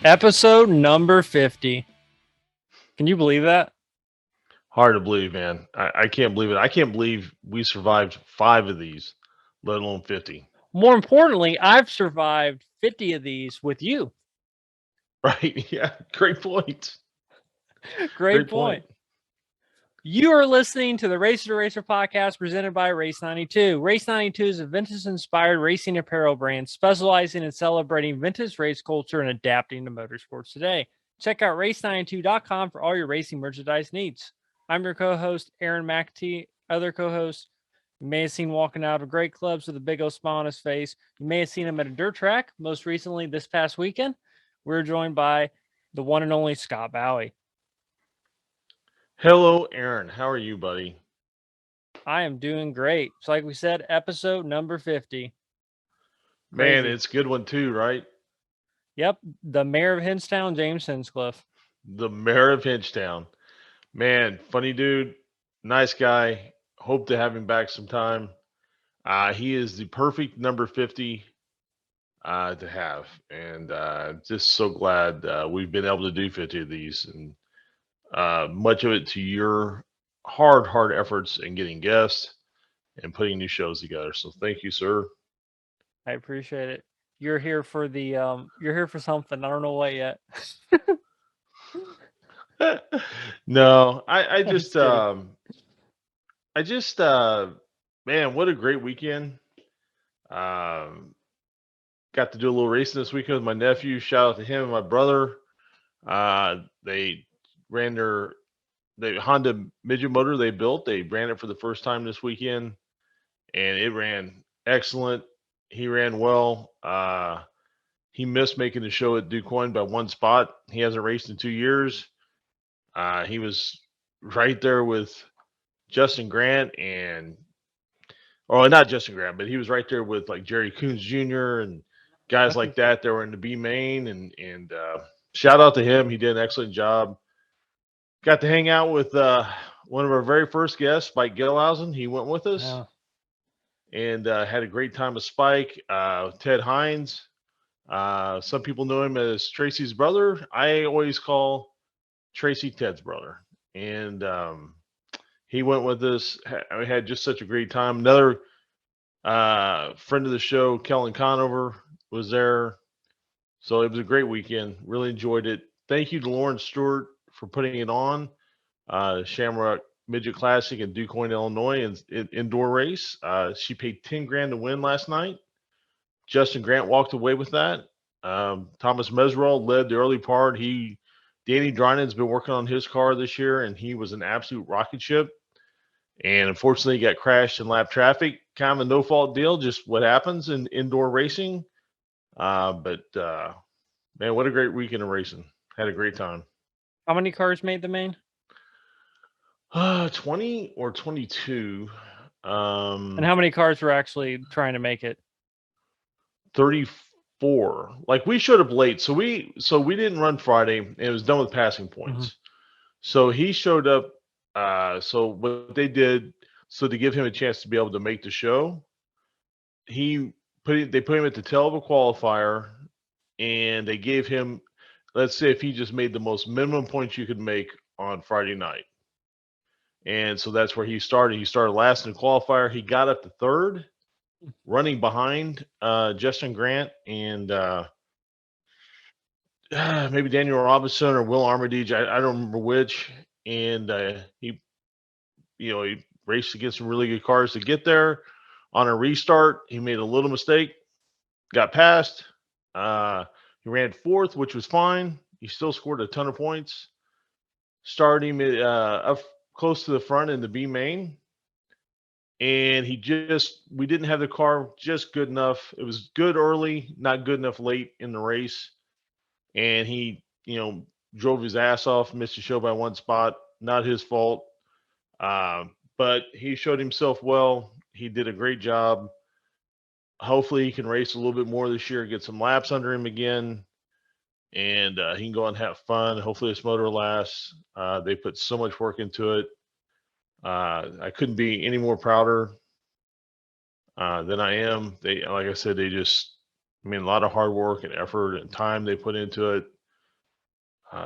Episode number 50. Can you believe that? Hard to believe, man. I can't believe it. I can't believe we survived 5 of these, let alone 50. More importantly, I've survived 50 of these with you. Right? Yeah. Great point. Great Great point. point. You are listening to the Racer to Racer podcast presented by Race 92. Race 92 is a vintage-inspired racing apparel brand specializing in celebrating vintage race culture and adapting to motorsports today. Check out race92.com for all your racing merchandise needs. I'm your co-host, Aaron McAtee. Other co-host, you may have seen walking out of great clubs with a big old smile on his face. You may have seen him at a dirt track, most recently this past weekend. We're joined by the one and only Scott Bowie. Hello, Aaron. How are you, buddy? I am doing great. So like we said, episode number 50. Man, Crazy. it's a good one too, right? Yep. The mayor of Hinchtown, James Hinchcliffe. The mayor of Hinchtown. Man, funny dude. Nice guy. Hope to have him back sometime. He is the perfect number 50 to have. And just so glad we've been able to do 50 of these. And much of it to your hard efforts in getting guests and putting new shows together. So thank you, sir. I appreciate it. You're here for you're here for something. I don't know what yet. No, I just Just kidding. I just man, what a great weekend. Um got to do a little racing this weekend with my nephew. Shout out to him and my brother. They ran the Honda midget motor they built. They ran it for the first time this weekend, and it ran excellent. He ran well. He missed making the show at DuQuoin by one spot. He hasn't raced in 2 years. He was right there with Justin Grant and, or not Justin Grant, but he was right there with like Jerry Coons Jr. and guys like that. That were in the B main, and shout out to him. He did an excellent job. Got to hang out with one of our very first guests, Spike Gillhausen. He went with us. Yeah. And had a great time with Spike. Ted Hines. Some people know him as Tracy's brother. I always call Tracy Ted's brother. And he went with us. We had just such a great time. Another friend of the show, Kellen Conover, was there. So it was a great weekend. Really enjoyed it. Thank you to Lauren Stewart for putting it on. Shamrock Midget Classic in DuQuoin, Illinois, indoor race. She paid 10 grand to win last night. Justin Grant walked away with that. Thomas Mesereau led the early part. Danny Drynen's been working on his car this year, and he was an absolute rocket ship. And unfortunately, he got crashed in lap traffic. Kind of a no-fault deal, just what happens in indoor racing. But man, what a great weekend of racing. Had a great time. How many cars made the main? 20 or 22. And how many cars were actually trying to make it? 34. Like we showed up late, so we didn't run Friday, and it was done with passing points. Mhm. So he showed up. So what they did, so to give him a chance to be able to make the show, they put him at the tail of a qualifier, and they gave him, let's say, if he just made the most minimum points you could make on Friday night. And so that's where he started. He started last in the qualifier. He got up to third, running behind Justin Grant and maybe Daniel Robinson or Will Armitage. I don't remember which. And he raced against some really good cars to get there. On a restart, he made a little mistake, got passed. He ran fourth, which was fine. He still scored a ton of points. Started him up close to the front in the B main. And we didn't have the car just good enough. It was good early, not good enough late in the race. And he, drove his ass off, missed the show by one spot. Not his fault. But he showed himself well. He did a great job. Hopefully he can race a little bit more this year, get some laps under him again. And he can go and have fun. Hopefully this motor lasts. They put so much work into it. I couldn't be any more prouder than I am. Like I said, a lot of hard work and effort and time they put into it.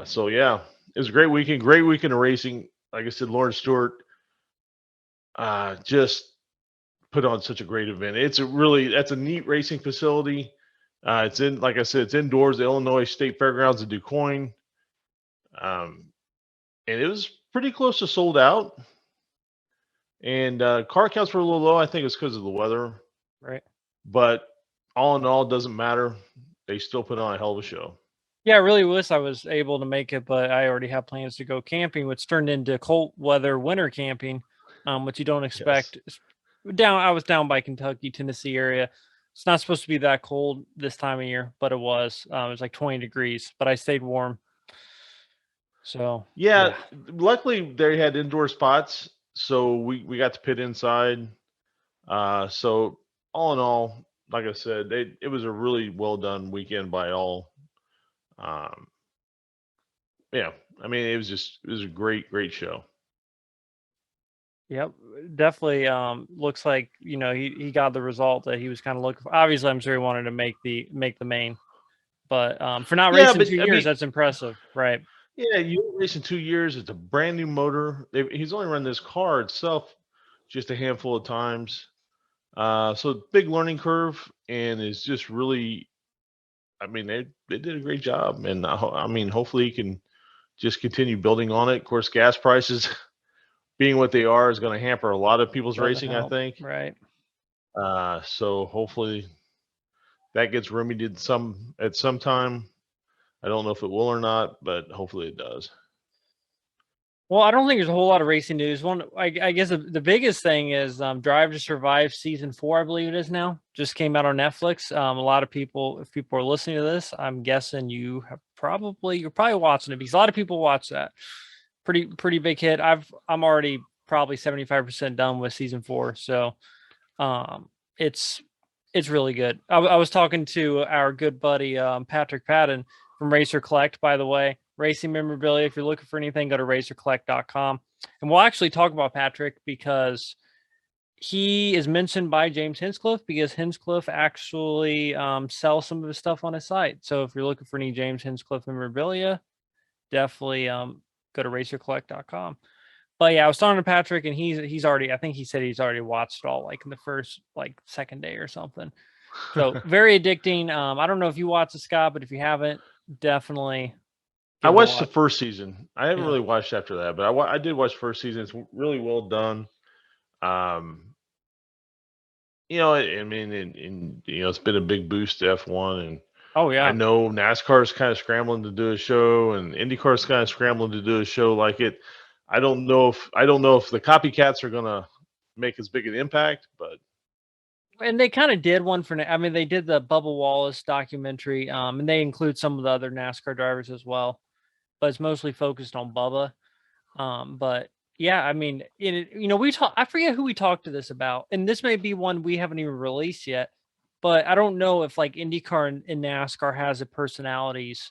So yeah, it was a great weekend. Great weekend of racing. Like I said, Lawrence Stewart just put on such a great event. That's a neat racing facility. It's in, like I said, it's indoors, the Illinois State Fairgrounds in DuQuoin. And it was pretty close to sold out. And car counts were a little low. I think it's because of the weather. Right. But all in all, it doesn't matter. They still put on a hell of a show. Yeah, I really wish I was able to make it, but I already have plans to go camping, which turned into cold weather winter camping, which you don't expect. Yes. I was down by Kentucky, Tennessee area. It's not supposed to be that cold this time of year, but it was. It was like 20 degrees, but I stayed warm. So Yeah, luckily they had indoor spots, so we got to pit inside. So all in all, like I said, it was a really well done weekend by all. Yeah, I mean it was a great show. Yep, definitely. Looks like he got the result that he was kind of looking for. Obviously, I'm sure he wanted to make the main, but for not Yeah, racing but 2 I years, mean, that's impressive, right? yeah, you racing 2 years. It's a brand new motor. He's only run this car itself just a handful of times. So big learning curve, and is just really. I mean, they did a great job, and I mean, hopefully he can just continue building on it. Of course, gas prices being what they are is going to hamper a lot of people's Doesn't racing, I help, think. right? So hopefully that gets remedied at some time. I don't know if it will or not, but hopefully it does. Well, I don't think there's a whole lot of racing news. I guess the biggest thing is Drive to Survive season 4, I believe it is now. Just came out on Netflix. A lot of people, if people are listening to this, I'm guessing you're probably watching it because a lot of people watch that. Pretty big hit. I'm already probably 75% done with season 4, so it's really good. I was talking to our good buddy Patrick Patton from Racer Collect, by the way. Racing memorabilia. If you're looking for anything, go to racercollect.com. And we'll actually talk about Patrick because he is mentioned by James Hinchcliffe because Hinchcliffe actually sells some of his stuff on his site. So if you're looking for any James Hinchcliffe memorabilia, definitely go to racercollect.com. But yeah, I was talking to Patrick and he's already, I think he said he's already watched it all like in the first second day or something. So very addicting. I don't know if you watched the Scott, but if you haven't, definitely I give it a watched the watch. first season. I haven't Yeah. really watched after that, but I did watch first season. It's really well done. Um, I mean, and it's been a big boost to F1, and Oh I yeah. know NASCAR's kind of scrambling to do a show, and IndyCar's kind of scrambling to do a show like it. I don't know if the copycats are gonna make as big an impact, but And they kind of did one for, I mean, they did the Bubba Wallace documentary, and they include some of the other NASCAR drivers as well, but it's mostly focused on Bubba. But yeah, I mean, I forget who we talked to this about, and this may be one we haven't even released yet, but I don't know if like IndyCar and NASCAR has the personalities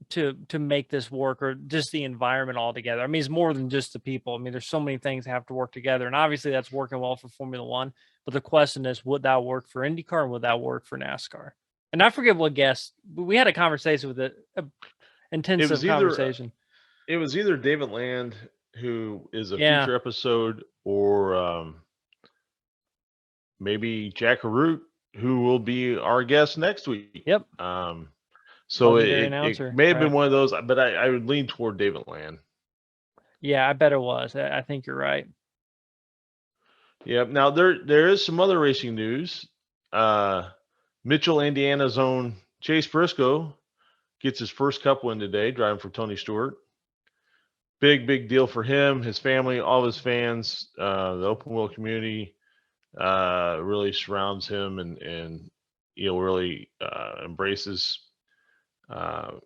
to make this work or just the environment altogether. I mean, it's more than just the people. I mean, there's so many things that have to work together. And obviously that's working well for Formula One. But the question is, would that work for IndyCar and would that work for NASCAR? And I forget what guest we had a conversation with it, intensive conversation. it was either David Land, who is a Yeah. future episode, or maybe Jack Harut, who will be our guest next week. Yep. So Legendary it announcer, may have right? been one of those, but I would lean toward David Land. Yeah, I bet it was. I think you're right. Yep. Now there is some other racing news. Mitchell, Indiana's own Chase Briscoe gets his first Cup win today, driving for Tony Stewart. Big deal for him, his family, all of his fans, the open wheel community really surrounds him and really embraces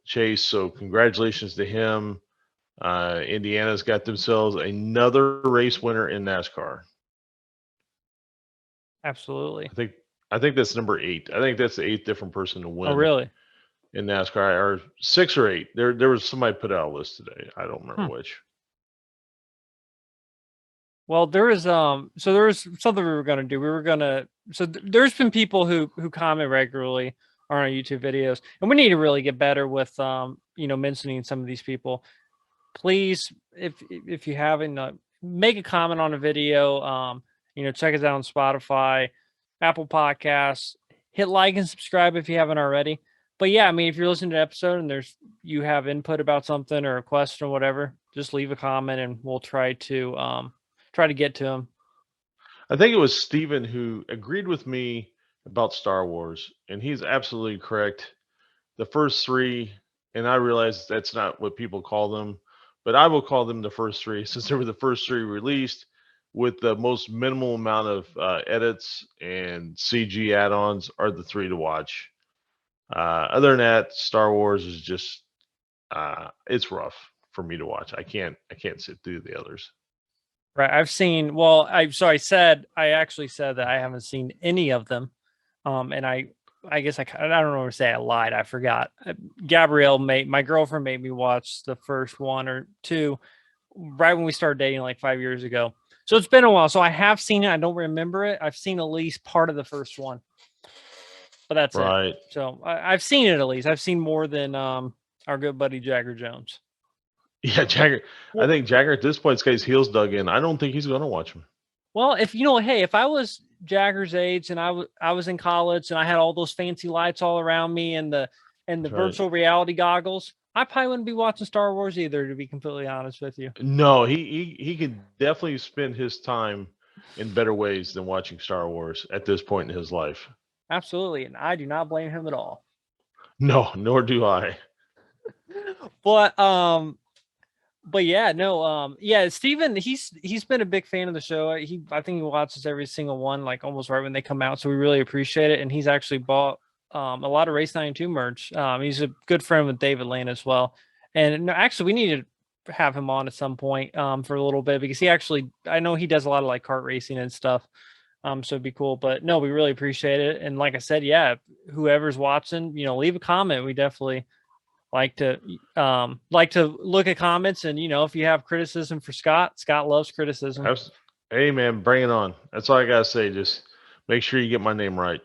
Chase. So congratulations to him. Indiana's got themselves another race winner in NASCAR. Absolutely. I think that's number 8. I think that's the 8th different person to win. Oh, really? In NASCAR, or 6 or 8. There was somebody put out a list today. I don't remember which. Well, there is so there was something we were going to do. We were going to there's been people who comment regularly on our YouTube videos, and we need to really get better with mentioning some of these people. Please, if you haven't, make a comment on a video. Check us out on Spotify, Apple Podcasts. Hit like and subscribe if you haven't already. But yeah, I mean, if you're listening to the episode and you have input about something or a question or whatever, just leave a comment and we'll try to get to them. I think it was Steven who agreed with me about Star Wars, and he's absolutely correct. The first three, and I realize that's not what people call them, but I will call them the first three since they were the first three released with the most minimal amount of edits and CG add-ons are the three to watch. Other than that, Star Wars is just it's rough for me to watch. I can't sit through the others. Right. I actually said that I haven't seen any of them. And I guess I don't know what to say. I lied. I forgot. My girlfriend made me watch the first one or two right when we started dating like 5 years ago. So it's been a while. So I have seen it. I don't remember it. I've seen at least part of the first one, but that's right. it. So I've seen it at least. I've seen more than our good buddy Jagger Jones. Yeah, Jagger. I think Jagger at this point has got his heels dug in. I don't think he's going to watch him. Well, if I was Jagger's age and I was in college and I had all those fancy lights all around me and the virtual reality goggles, I probably wouldn't be watching Star Wars either, to be completely honest with you. No, he could definitely spend his time in better ways than watching Star Wars at this point in his life. Absolutely, and I do not blame him at all. No, nor do I. But yeah, no, Steven, he's been a big fan of the show. I think he watches every single one, like almost right when they come out. So we really appreciate it. And he's actually bought a lot of Race 92 merch. He's a good friend with David Lane as well. And no, actually, we need to have him on at some point for a little bit because I know he does a lot of like kart racing and stuff. So it'd be cool. But no, we really appreciate it. And like I said, yeah, whoever's watching, leave a comment. We definitely like to look at comments, and if you have criticism for Scott loves criticism. Hey man, bring it on. That's all I gotta say. Just make sure you get my name right.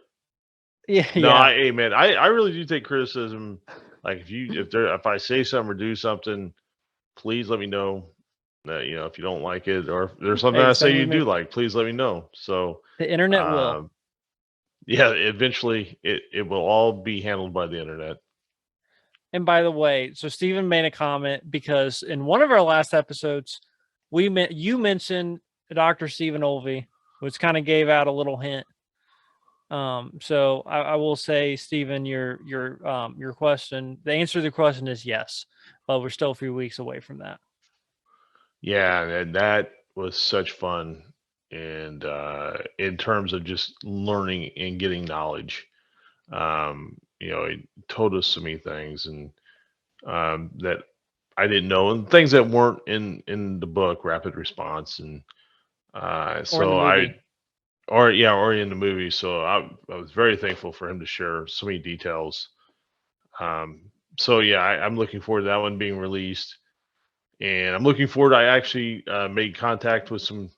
Yeah. Hey man, I really do take criticism. Like if I say something or do something, please let me know. That if you don't like it, or if there's something I say you do like, please let me know. So the internet will. Yeah, eventually it will all be handled by the internet. And by the way, so Steven made a comment because in one of our last episodes, you mentioned Dr. Stephen Olvey, which kind of gave out a little hint. So I will say, Steven, your question, the answer to the question is yes, but we're still a few weeks away from that. Yeah, and that was such fun, and in terms of just learning and getting knowledge. He told us so many things and that I didn't know, and things that weren't in the book, Rapid Response, and or in the movie. So I was very thankful for him to share so many details. So yeah, I'm looking forward to that one being released, and I'm looking forward. I actually made contact with some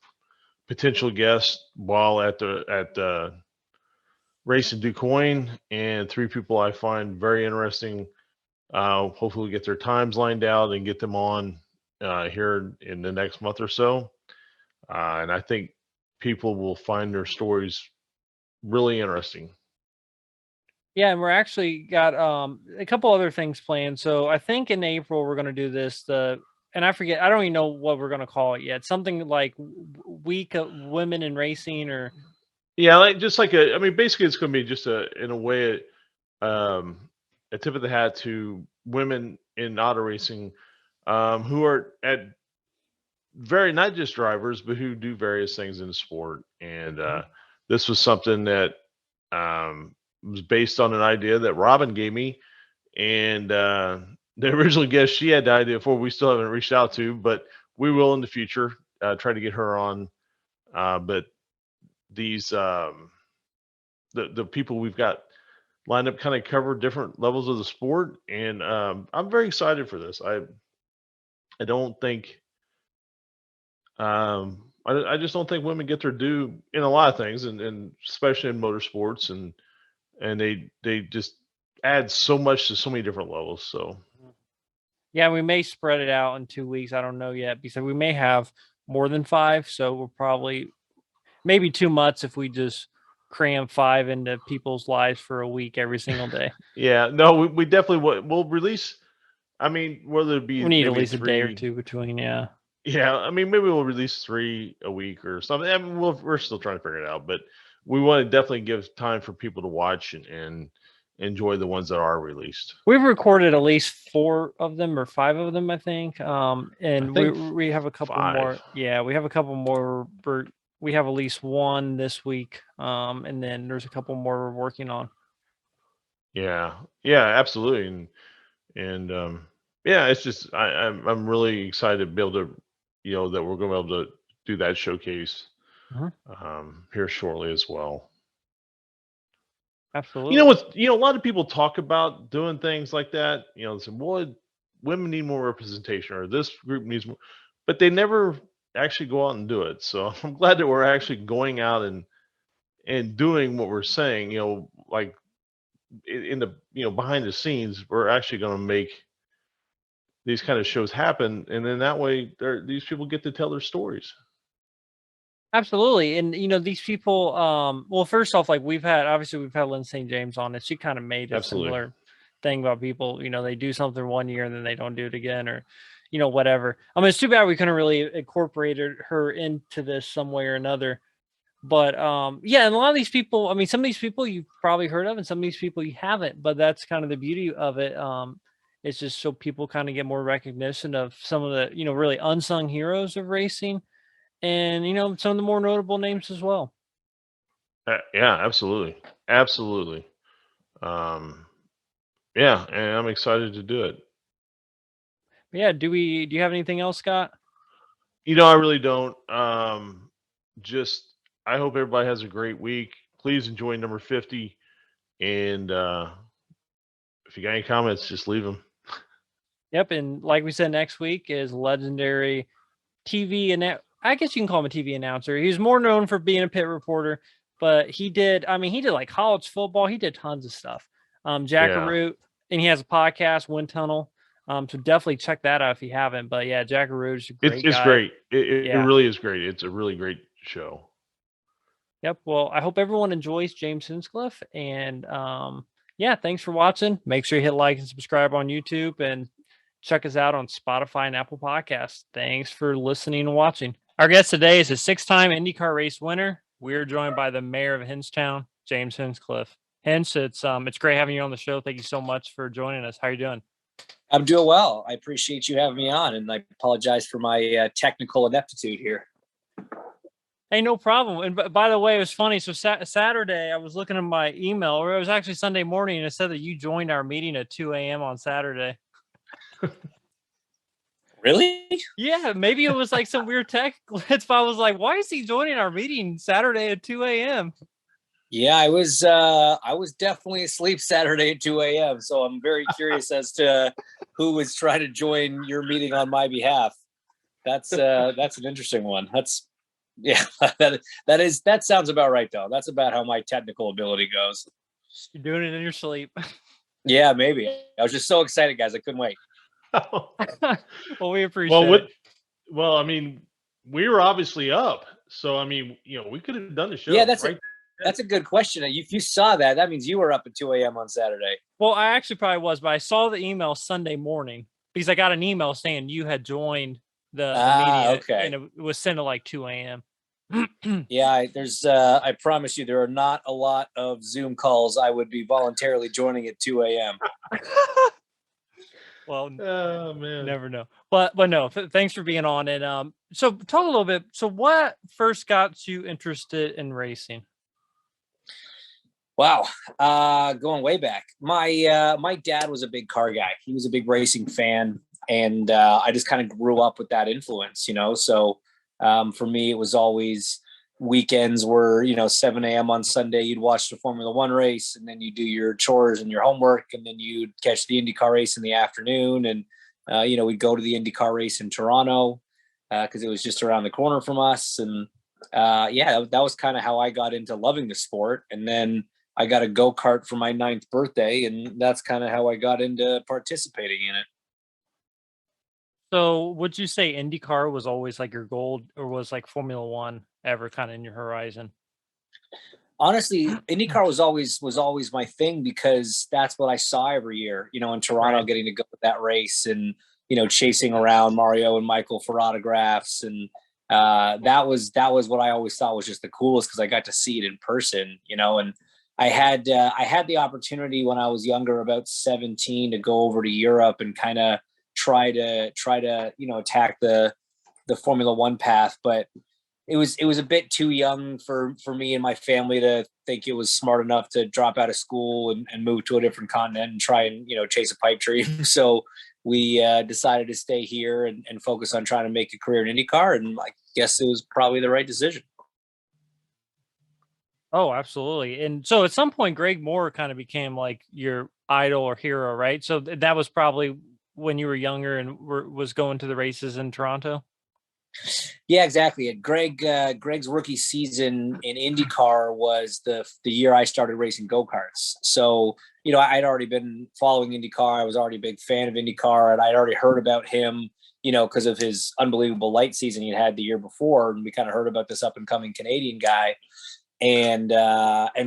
potential guests while at the race in DuQuoin, and 3 people I find very interesting. Hopefully we'll get their times lined out and get them on here in the next month or so. And I think people will find their stories really interesting. Yeah, and we're actually got a couple other things planned. So I think in April we're going to do this. And I forget, I don't even know what we're going to call it yet. Something like Week of Women in Racing, or yeah, basically it's going to be just in a way a tip of the hat to women in auto racing who are at not just drivers, but who do various things in the sport. And this was something that was based on an idea that Robin gave me, and the original guest she had the idea for. We still haven't reached out to, but we will in the future try to get her on. But these the people we've got lined up kind of cover different levels of the sport, and I'm very excited for this. I don't think I just don't think women get their due in a lot of things, and especially in motorsports, and they just add so much to so many different levels. So Yeah, we may spread it out in 2 weeks. I don't know yet because we may have more than 5. So we'll probably maybe too much if we just cram 5 into people's lives for a week every single day. Yeah, no, we definitely we'll release. I mean, whether it be We need at maybe least a day or 3. 2 between. Yeah. Yeah, I mean, maybe we'll release 3 a week or something. I mean, we're still trying to figure it out, but we want to definitely give time for people to watch and enjoy the ones that are released. We've recorded at least 4 of them or 5 of them, I think. I And think we have a couple 5. more. Yeah, we have a couple more. We have at least 1 this week. And then there's a couple more we're working on. Yeah, yeah, absolutely, and yeah, it's just I'm really excited to be able to, that we're going to be able to do that showcase Mhm. here shortly as well. Absolutely. A lot of people talk about doing things like that. Say, well, women need more representation, or this group needs more, but they never actually go out and do it. So I'm glad that we're actually going out and doing what we're saying. Like in the behind the scenes, we're actually going to make these kind of shows happen, and then that way, these people get to tell their stories. Absolutely. And these people, well, first off, like we've had Lynn St. James on it. She kind of made a Absolutely. similar thing about people, they do something one year and then they don't do it again, or whatever. I mean, it's too bad we couldn't really incorporate her into this some way or another. But yeah, and a lot of these people, I mean, some of these people you've probably heard of and some of these people you haven't, but that's kind of the beauty of it. It's just so people kind of get more recognition of some of the, really unsung heroes of racing, and some of the more notable names as well. Yeah, absolutely, absolutely. Um, yeah, and I'm excited to do it. But yeah, do you have anything else, Scott? I really don't. Just I hope everybody has a great week. Please enjoy number 50, and if you got any comments, just leave them. Yep, and like we said, next week is legendary TV, and I guess you can call him a TV announcer. He's more known for being a pit reporter, but he did like college football. He did tons of stuff. Yeah, Jackaroot, and he has a podcast, Wind Tunnel. So definitely check that out if you haven't. But yeah, Jackaroot is a great it's guy. great. It Yeah. really is great. It's a really great show. Yep. Well, I hope everyone enjoys James Hinchcliffe. And yeah, thanks for watching. Make sure you hit like and subscribe on YouTube, and check us out on Spotify and Apple Podcasts. Thanks for listening and watching. Our guest today is a 6-time IndyCar race winner. We're joined by the mayor of Hinchtown, James Hinchcliffe. Hinch, it's great having you on the show. Thank you so much for joining us. How are you doing? I'm doing well. I appreciate you having me on, and I apologize for my technical ineptitude here. Hey, no problem. And by the way, it was funny. So Saturday, I was looking at my email, or it was actually Sunday morning, and it said that you joined our meeting at 2 a.m. on Saturday. Really? Yeah, maybe it was like some weird tech glitch. But I was like, why is he joining our meeting Saturday at 2 a.m.? Yeah, I was definitely asleep Saturday at 2 a.m. So I'm very curious as to who was trying to join your meeting on my behalf. That's an interesting one. That sounds about right though. That's about how my technical ability goes. You're doing it in your sleep. Yeah, maybe. I was just so excited, guys. I couldn't wait. Well, we appreciate it. Well, I mean, we were obviously up, so I mean, we could have done the show. Yeah, that's a good question. If you saw that, that means you were up at 2 a.m. on Saturday. Well, I actually probably was, but I saw the email Sunday morning because I got an email saying you had joined the meeting, okay. and it was sent at like 2 a.m. Yeah, I promise you, there are not a lot of Zoom calls I would be voluntarily joining at 2 a.m. Well, oh man, never know. But no, thanks for being on. And so talk a little bit. So what first got you interested in racing? Wow, going way back. My dad was a big car guy. He was a big racing fan, and I just kind of grew up with that influence, So for me, it was always weekends were 7 a.m. on Sunday. You'd watch the Formula One race, and then you do your chores and your homework, and then you'd catch the IndyCar race in the afternoon. And we'd go to the IndyCar race in Toronto because it was just around the corner from us. And that was kind of how I got into loving the sport. And then I got a go-kart for my 9th birthday, and that's kind of how I got into participating in it. So would you say IndyCar was always like your goal, or was like Formula One ever kind of in your horizon? Honestly, IndyCar was always my thing because that's what I saw every year, in Toronto, Right. getting to go with that race and, chasing around Mario and Michael for autographs. And that was what I always thought was just the coolest because I got to see it in person, and I had the opportunity when I was younger, about 17, to go over to Europe and kind of try to attack the Formula One path, but it was a bit too young for me and my family to think it was smart enough to drop out of school and move to a different continent and try and chase a pipe dream. So we decided to stay here and focus on trying to make a career in IndyCar, and I guess it was probably the right decision. Oh, absolutely. And so at some point, Greg Moore kind of became like your idol or hero, right? So that was probably when you were younger and was going to the races in Toronto. Yeah, exactly. Greg's rookie season in IndyCar was the year I started racing go-karts. So, I'd already been following IndyCar. I was already a big fan of IndyCar, and I'd already heard about him, because of his unbelievable light season he'd had the year before. And we kind of heard about this up and coming Canadian guy. And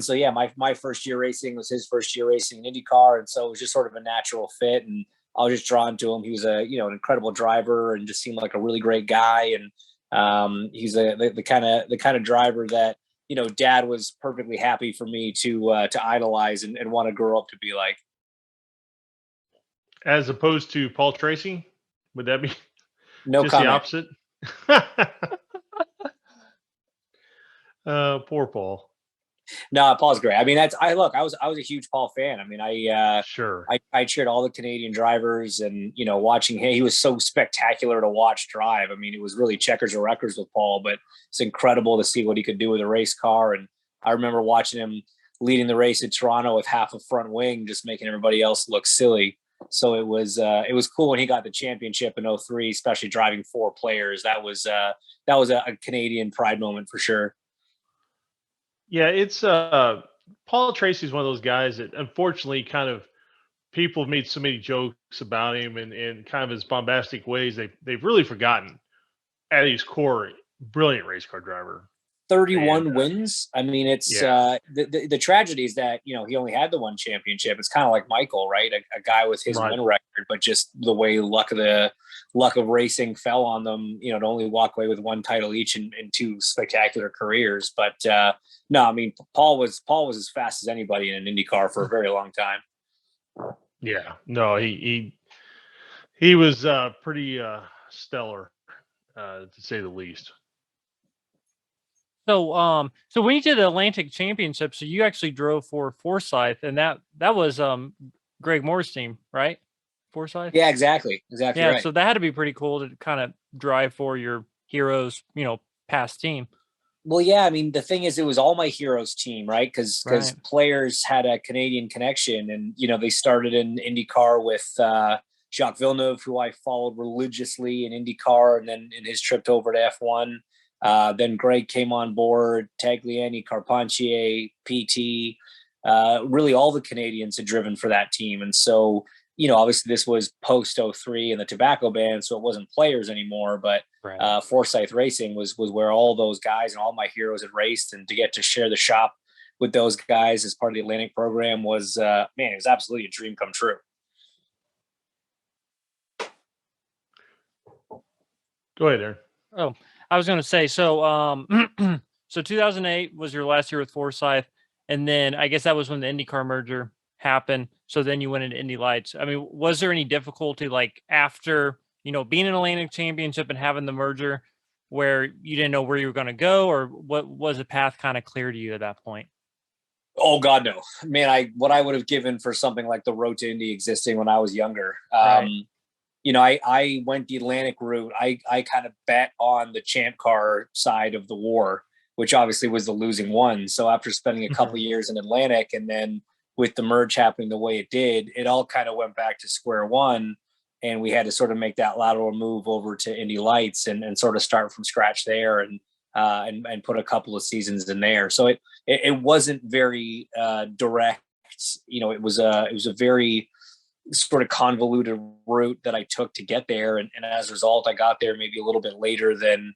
so, yeah, my first year racing was his first year racing in IndyCar. And so it was just sort of a natural fit. And I was just drawn to him. He was an incredible driver and just seemed like a really great guy. And he's the kind of driver that, dad was perfectly happy for me to idolize and want to grow up to be like. As opposed to Paul Tracy, would that be No just the comment. opposite? Poor Paul. No, Paul's great. I mean, I was a huge Paul fan. I mean, Sure. I cheered all the Canadian drivers, and watching him, he was so spectacular to watch drive. I mean, it was really checkers or records with Paul, but it's incredible to see what he could do with a race car. And I remember watching him leading the race in Toronto with half a front wing, just making everybody else look silly. So it was cool when he got the championship in 03, especially driving 4 players. That was a Canadian pride moment for sure. Yeah, it's Paul Tracy's one of those guys that unfortunately kind of people have made so many jokes about him and kind of his bombastic ways. They've really forgotten at his core, brilliant race car driver. 31 And, wins. I mean, it's yeah. the tragedy is that he only had the one championship. It's kind of like Michael, right? A guy with his Right. win record, but just the way luck of racing fell on them, to only walk away with one title each in 2 spectacular careers. But no, I mean, Paul was as fast as anybody in an IndyCar for a very long time. Yeah, no, he was pretty stellar, to say the least. So when you did the Atlantic Championship, so you actually drove for Forsyth, and that was Greg Moore's team, right? Forsyth. Yeah, exactly Yeah, right. so that had to be pretty cool to kind of drive for your heroes, past team. Well, yeah, I mean, the thing is, it was all my heroes team, right? Because Right. players had a Canadian connection, and they started in IndyCar with Jacques Villeneuve, who I followed religiously in IndyCar, and then in his trip over to F1. Then Greg came on board, Tagliani, Carpentier, PT. Really, all the Canadians had driven for that team, and so obviously this was post 03 and the tobacco ban, so it wasn't players anymore, but Right. Forsyth Racing was where all those guys and all my heroes had raced, and to get to share the shop with those guys as part of the Atlantic program was, man, it was absolutely a dream come true. Go ahead, Aaron. Oh, I was going to say, so so 2008 was your last year with Forsyth, and then I guess that was when the IndyCar merger happened. So then you went into Indy Lights. I mean, was there any difficulty like after being an Atlantic Championship and having the merger, where you didn't know where you were going to go, or what was the path kind of clear to you at that point? Oh God, no, man! What I would have given for something like the Road to Indy existing when I was younger. Right. I went the Atlantic route. I kind of bet on the Champ Car side of the war, which obviously was the losing one. So after spending a couple of years in Atlantic, and then with the merge happening the way it did, it all kind of went back to square one. And we had to sort of make that lateral move over to Indy Lights and sort of start from scratch there and put a couple of seasons in there. So it wasn't very direct. It was a very sort of convoluted route that I took to get there. And as a result, I got there maybe a little bit later than,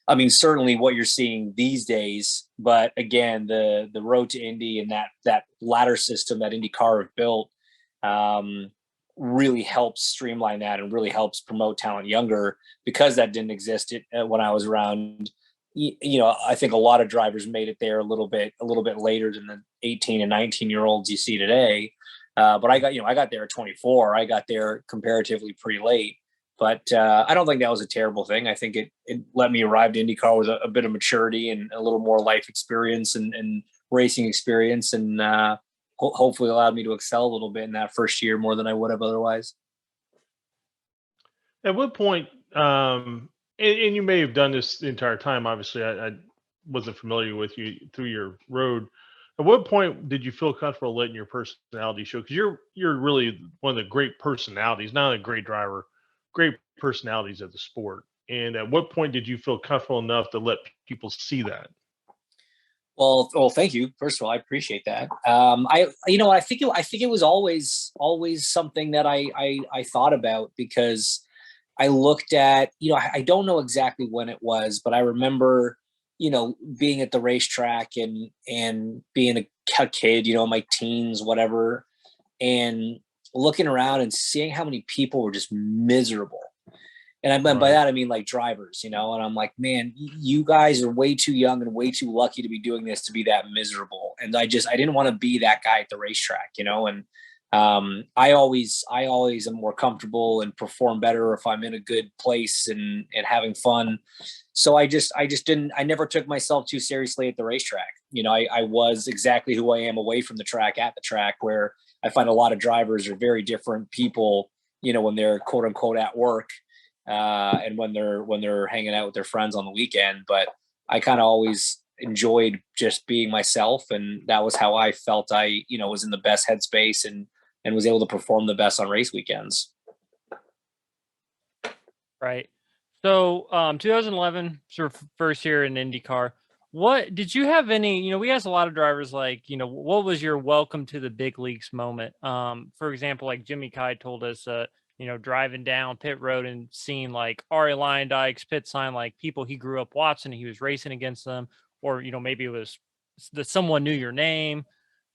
I mean, certainly what you're seeing these days. But again, the road to Indy and that ladder system that IndyCar have built really helps streamline that and really helps promote talent younger, because that didn't exist when I was around. I think a lot of drivers made it there a little bit later than the 18 and 19-year-olds you see today. But I got there at 24. I got there comparatively pretty late, but I don't think that was a terrible thing. I think it let me arrive to IndyCar with a bit of maturity and a little more life experience and racing experience, and hopefully allowed me to excel a little bit in that first year more than I would have otherwise. At what point, and you may have done this the entire time, obviously I wasn't familiar with you through your road. At what point did you feel comfortable letting your personality show? Because you're really one of the great personalities, not a great driver, great personalities of the sport. And at what point did you feel comfortable enough to let people see that? Well, thank you. First of all, I appreciate that. I think it was always something that I thought about, because I looked at, I don't know exactly when it was, but I remember, being at the racetrack and being a kid, my teens, whatever, and looking around and seeing how many people were just miserable. And by that, I mean like drivers, and I'm like, man, you guys are way too young and way too lucky to be doing this, to be that miserable. And I didn't want to be that guy at the racetrack, and I always am more comfortable and perform better if I'm in a good place and having fun. So I never took myself too seriously at the racetrack. I was exactly who I am away from the track at the track, where I find a lot of drivers are very different people, when they're quote unquote at work, and when they're hanging out with their friends on the weekend. But I kind of always enjoyed just being myself. And that was how I felt I, was in the best headspace and was able to perform the best on race weekends. Right. So 2011, sort of first year in IndyCar. What did you have any, we asked a lot of drivers, like, what was your welcome to the big leagues moment? For example, like Jimmy Kai told us, driving down pit road and seeing like Arie Luyendyk's pit sign, like people he grew up watching, he was racing against them, or, maybe it was that someone knew your name,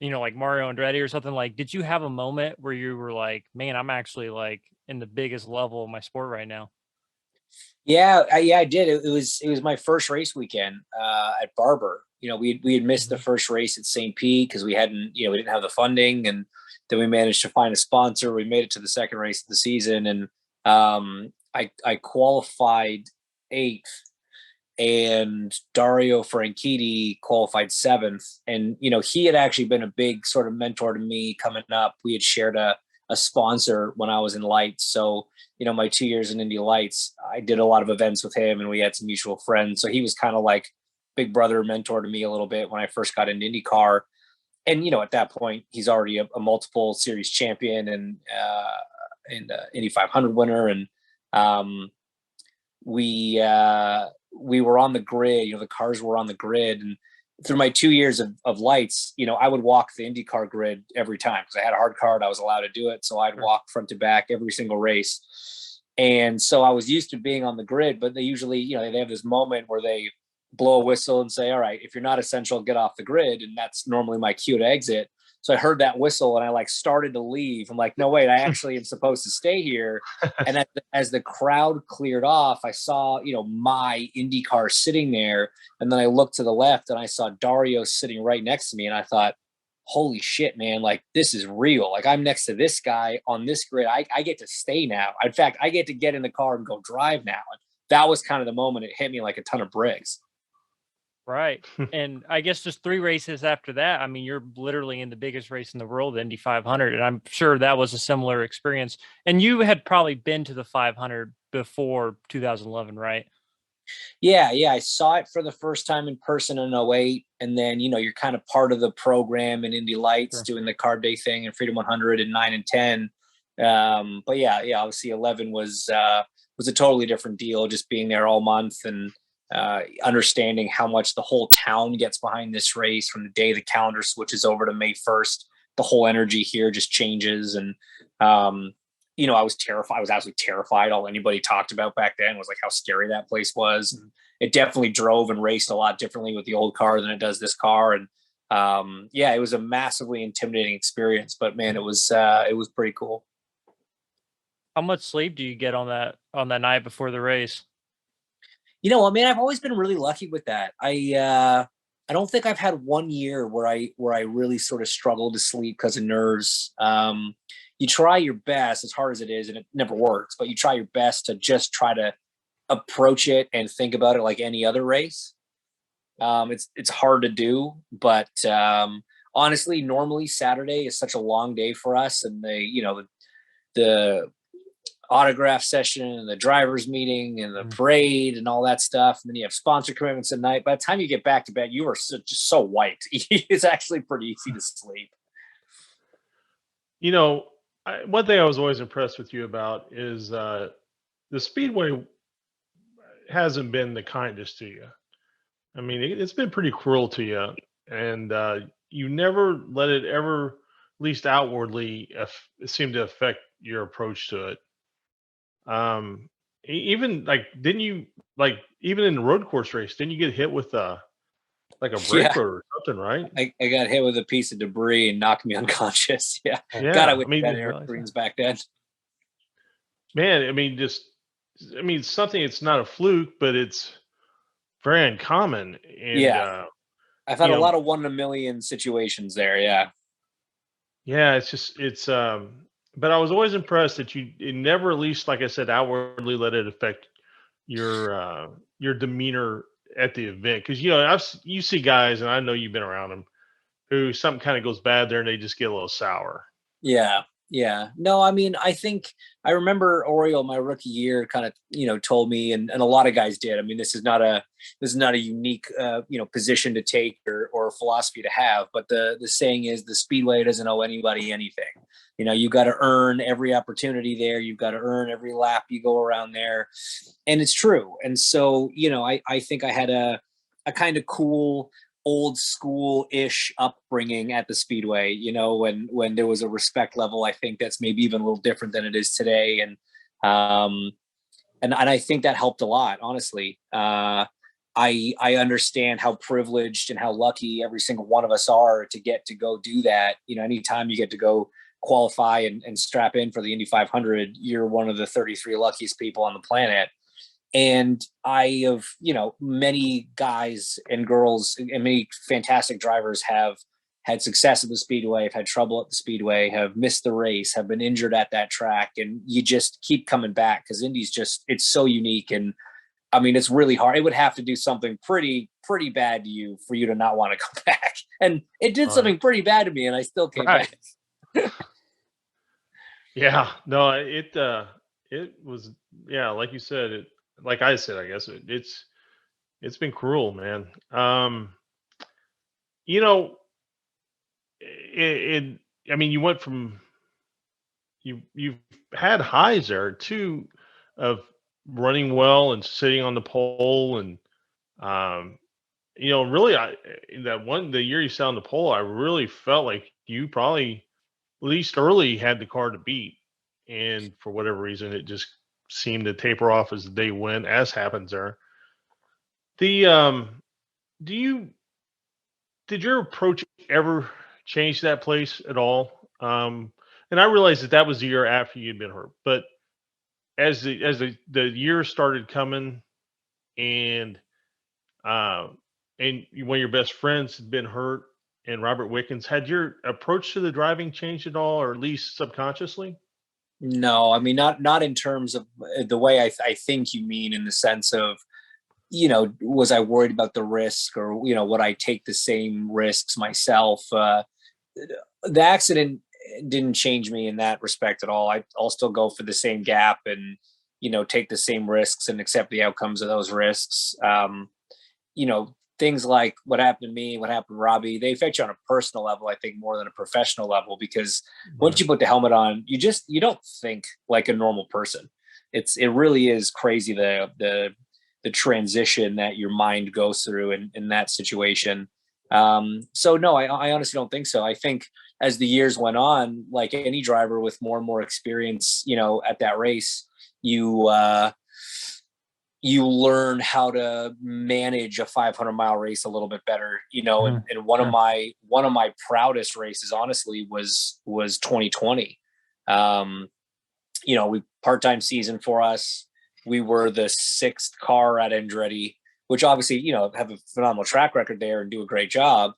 like Mario Andretti or something. Like, did you have a moment where you were like, man, I'm actually like in the biggest level of my sport right now? Yeah, I did. It was my first race weekend at Barber. We had missed the first race at St. Pete because we didn't have the funding, and then we managed to find a sponsor. We made it to the second race of the season, and I qualified 8th, and Dario Franchitti qualified 7th. And he had actually been a big sort of mentor to me coming up. We had shared a sponsor when I was in Lights, so my 2 years in Indy Lights, I did a lot of events with him, and we had some mutual friends. So he was kind of like big brother mentor to me a little bit when I first got into IndyCar. And, at that point, he's already a multiple series champion and Indy 500 winner. And we were on the grid, the cars were on the grid. And through my 2 years of Lights, I would walk the IndyCar grid every time because I had a hard card. I was allowed to do it. So I'd walk front to back every single race. And so I was used to being on the grid, but they usually, they have this moment where they blow a whistle and say, all right, if you're not essential, get off the grid. And that's normally my cue to exit. So I heard that whistle and I started to leave. I'm like, no, wait, I actually am supposed to stay here. And as the crowd cleared off, I saw, my IndyCar sitting there. And then I looked to the left and I saw Dario sitting right next to me. And I thought, holy shit, man, like this is real. Like I'm next to this guy on this grid. I get to stay now. In fact, I get to get in the car and go drive now. And that was kind of the moment it hit me like a ton of bricks. Right. And I guess just 3 races after that, I mean, you're literally in the biggest race in the world, the Indy 500. And I'm sure that was a similar experience. And you had probably been to the 500 before 2011, right? Yeah. I saw it for the first time in person in 2008. And then, you're kind of part of the program in Indy Lights, doing the Carb Day thing and Freedom 100 and 9 and 10. But yeah, obviously 11 was a totally different deal, just being there all month and understanding how much the whole town gets behind this race from the day the calendar switches over to May 1st. The whole energy here just changes. And You know, I was terrified. I was absolutely terrified. All anybody talked about back then was like how scary that place was. And it definitely drove and raced a lot differently with the old car than it does this car. And yeah, it was a massively intimidating experience, but man, it was pretty cool. How much sleep do you get on that night before the race? You know, I mean, I've always been really lucky with that. I don't think I've had one year where I really sort of struggled to sleep because of nerves. You try your best, as hard as it is, and it never works, but you try your best to just try to approach it and think about it like any other race. It's hard to do, but honestly, normally Saturday is such a long day for us, and the autograph session and the driver's meeting and the parade and all that stuff, and then you have sponsor commitments at night. By the time you get back to bed, you are just so wiped. It's actually pretty easy to sleep. You know, one thing I was always impressed with you about is the Speedway hasn't been the kindest to you. I mean, it's been pretty cruel to you, and you never let it ever, at least outwardly, seem to affect your approach to it. Even like, didn't you, like, even in the road course race, didn't you get hit with like a brake rotor or something, right? I got hit with a piece of debris and knocked me unconscious. Yeah. Yeah. God, I wish I had air screens back then. Man, I mean, something, it's not a fluke, but it's very uncommon. And yeah. I've had a lot of 1 in a million situations there. Yeah. Yeah. But I was always impressed that you never, at least, like I said, outwardly let it affect your demeanor at the event. Cause you see guys, and I know you've been around them, who something kind of goes bad there and they just get a little sour. Yeah. Yeah. No, I mean, I think I remember Oriole my rookie year kind of, told me, and a lot of guys did. I mean, this is not a unique, position to take or philosophy to have, but the saying is the Speedway doesn't owe anybody anything. You got to earn every opportunity there. You've got to earn every lap you go around there. And it's true. And so, I think I had a kind of cool, old school-ish upbringing at the Speedway, when there was a respect level. I think that's maybe even a little different than it is today. And I think that helped a lot, honestly. I understand how privileged and how lucky every single one of us are to get to go do that. Anytime you get to go qualify and strap in for the Indy 500, you're one of the 33 luckiest people on the planet. And I have, many guys and girls and many fantastic drivers have had success at the Speedway, have had trouble at the Speedway, have missed the race, have been injured at that track. And you just keep coming back because Indy's it's so unique. And I mean, it's really hard. It would have to do something pretty baad to you for you to not want to come back. And it did something pretty bad to me, and I still came back. Yeah, no, it was, yeah, like you said, like I said, I guess it's been cruel, man. I mean, you went from you've had highs there too, of running well and sitting on the pole, and really, the year you sat on the pole, I really felt like you probably, at least early, had the car to beat, and for whatever reason, it just seemed to taper off as the day went, as happens there. Did your approach ever change that place at all? And I realized that was the year after you'd been hurt, but as the year started coming, and when your best friends had been hurt, and Robert Wickens, had your approach to the driving changed at all, or at least subconsciously? No, I mean, not in terms of the way I think you mean, in the sense of, was I worried about the risk, or, would I take the same risks myself? The accident didn't change me in that respect at all. I'll still go for the same gap and, take the same risks and accept the outcomes of those risks. Things like what happened to me, what happened to Robbie, they affect you on a personal level, I think, more than a professional level, because once you put the helmet on, you don't think like a normal person. It really is crazy, the transition that your mind goes through in that situation. So no, I honestly don't think so. I think as the years went on, like any driver with more and more experience, at that race, you learn how to manage a 500-mile race a little bit better, and one of my proudest races, honestly, was 2020. We part-time season for us. We were the 6th car at Andretti, which obviously, have a phenomenal track record there and do a great job.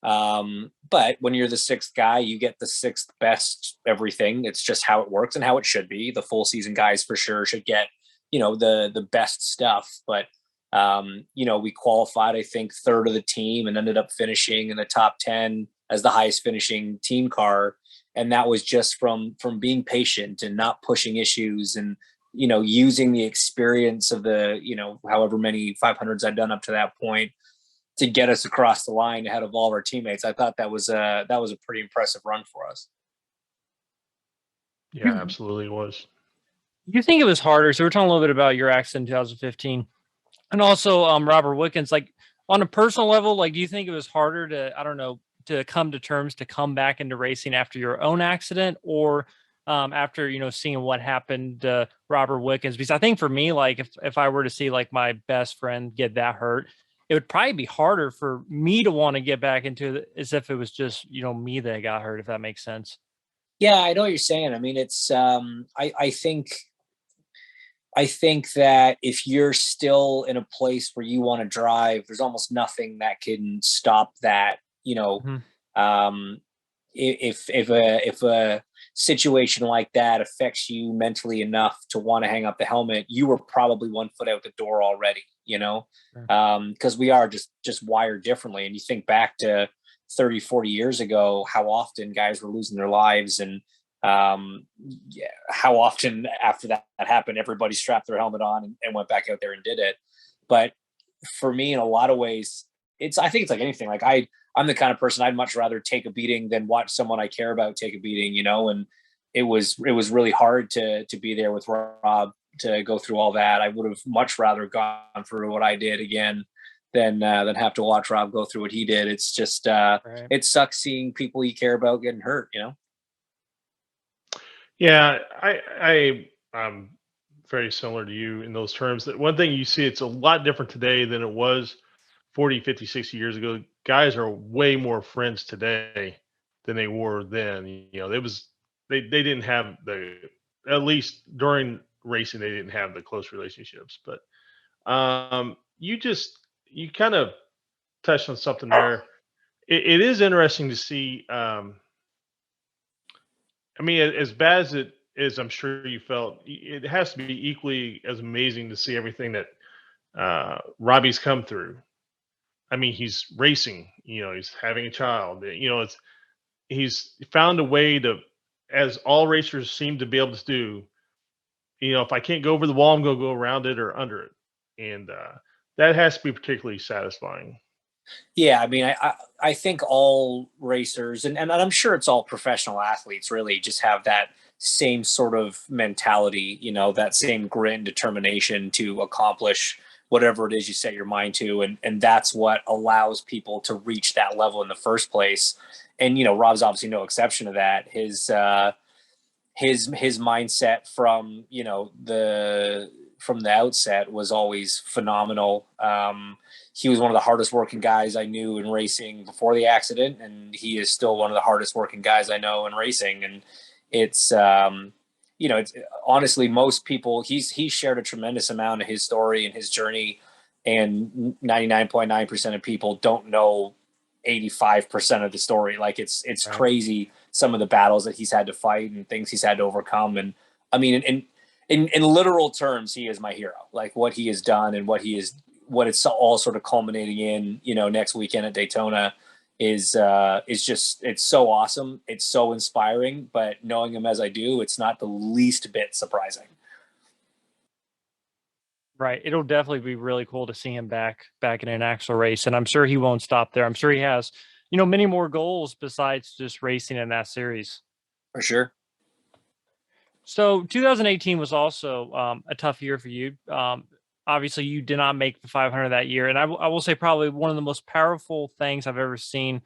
But when you're the 6th guy, you get the 6th best everything. It's just how it works and how it should be. The full season guys for sure should get, the best stuff. But, we qualified, I think, 3rd of the team and ended up finishing in the top 10 as the highest finishing team car. And that was just from being patient and not pushing issues and, using the experience of the, however many 500s I'd done up to that point to get us across the line ahead of all of our teammates. I thought that was a pretty impressive run for us. Yeah, absolutely it was. You think it was harder? So we're talking a little bit about your accident in 2015 and also Robert Wickens, like on a personal level, like, do you think it was harder to come to terms to come back into racing after your own accident or after, seeing what happened to Robert Wickens? Because I think for me, like if I were to see like my best friend get that hurt, it would probably be harder for me to want to get back into it as if it was just, me that got hurt, if that makes sense. Yeah, I know what you're saying. I mean, it's, I think that if you're still in a place where you want to drive, there's almost nothing that can stop that, if a situation like that affects you mentally enough to want to hang up the helmet, you were probably 1 foot out the door already, because we are just wired differently. And you think back to 30, 40 years ago, how often guys were losing their lives and how often after that happened, everybody strapped their helmet on and went back out there and did it. But for me, in a lot of ways, I think it's like anything. Like I'm the kind of person I'd much rather take a beating than watch someone I care about take a beating, and it was really hard to be there with Rob to go through all that. I would have much rather gone through what I did again than have to watch Rob go through what he did. It's just, right. It sucks seeing people you care about getting hurt, Yeah, I'm very similar to you in those terms. That one thing you see, it's a lot different today than it was 40, 50, 60 years ago. Guys are way more friends today than they were then. They didn't have at least during racing, they didn't have the close relationships. But you kind of touched on something there. It is interesting to see. I mean, as bad as it is, I'm sure you felt, it has to be equally as amazing to see everything that Robbie's come through. I mean, he's racing, he's having a child, he's found a way to, as all racers seem to be able to do, if I can't go over the wall, I'm going to go around it or under it. And that has to be particularly satisfying. Yeah, I mean, I think all racers, and I'm sure it's all professional athletes, really just have that same sort of mentality, that same grit and determination to accomplish whatever it is you set your mind to. And that's what allows people to reach that level in the first place. And, Rob's obviously no exception to that. His mindset from, from the outset was always phenomenal. He was one of the hardest working guys I knew in racing before the accident, and he is still one of the hardest working guys I know in racing. And it's, it's honestly, most people, he's shared a tremendous amount of his story and his journey, and 99.9% of people don't know 85% of the story. Like it's right. Crazy some of the battles that he's had to fight and things he's had to overcome. And I mean, in literal terms, he is my hero. Like what he has done and what it's all sort of culminating in, next weekend at Daytona is just, it's so awesome. It's so inspiring, but knowing him as I do, it's not the least bit surprising. Right. It'll definitely be really cool to see him back in an actual race. And I'm sure he won't stop there. I'm sure he has, many more goals besides just racing in that series. For sure. So 2018 was also a tough year for you. Obviously, you did not make the 500 that year. And I will say probably one of the most powerful things I've ever seen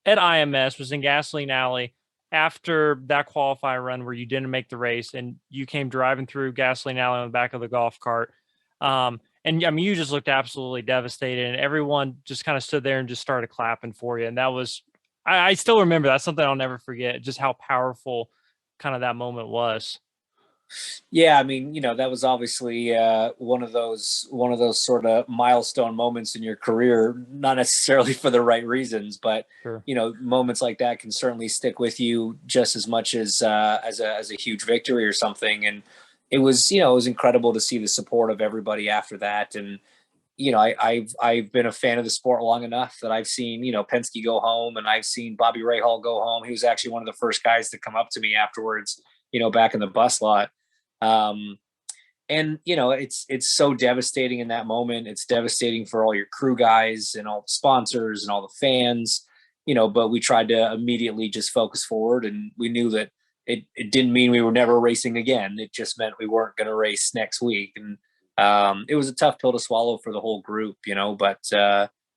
at IMS, was in Gasoline Alley after that qualifying run where you didn't make the race and you came driving through Gasoline Alley on the back of the golf cart. And I mean, you just looked absolutely devastated, and everyone just kind of stood there and just started clapping for you. And that was, I still remember, that's something I'll never forget, just how powerful kind of that moment was. Yeah, I mean, that was obviously one of those sort of milestone moments in your career, not necessarily for the right reasons, but Sure. moments like that can certainly stick with you just as much as a huge victory or something. And it was incredible to see the support of everybody after that. And I've been a fan of the sport long enough that I've seen Penske go home, and I've seen Bobby Rahal go home. He was actually one of the first guys to come up to me afterwards, back in the bus lot. And it's so devastating in that moment. It's devastating for all your crew guys and all the sponsors and all the fans, but we tried to immediately just focus forward, and we knew that it didn't mean we were never racing again. It just meant we weren't going to race next week. And it was a tough pill to swallow for the whole group, but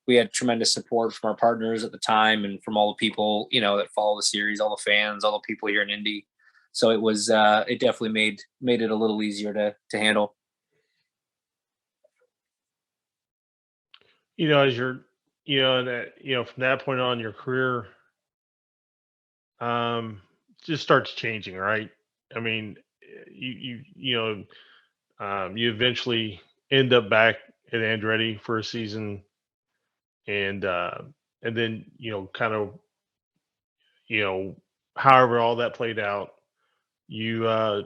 we had tremendous support from our partners at the time and from all the people, that follow the series, all the fans, all the people here in Indy. So it was, it definitely made it a little easier to handle. As you're, from that point on, your career, just starts changing, right? I mean, you eventually end up back at Andretti for a season, and then kind of however all that played out, you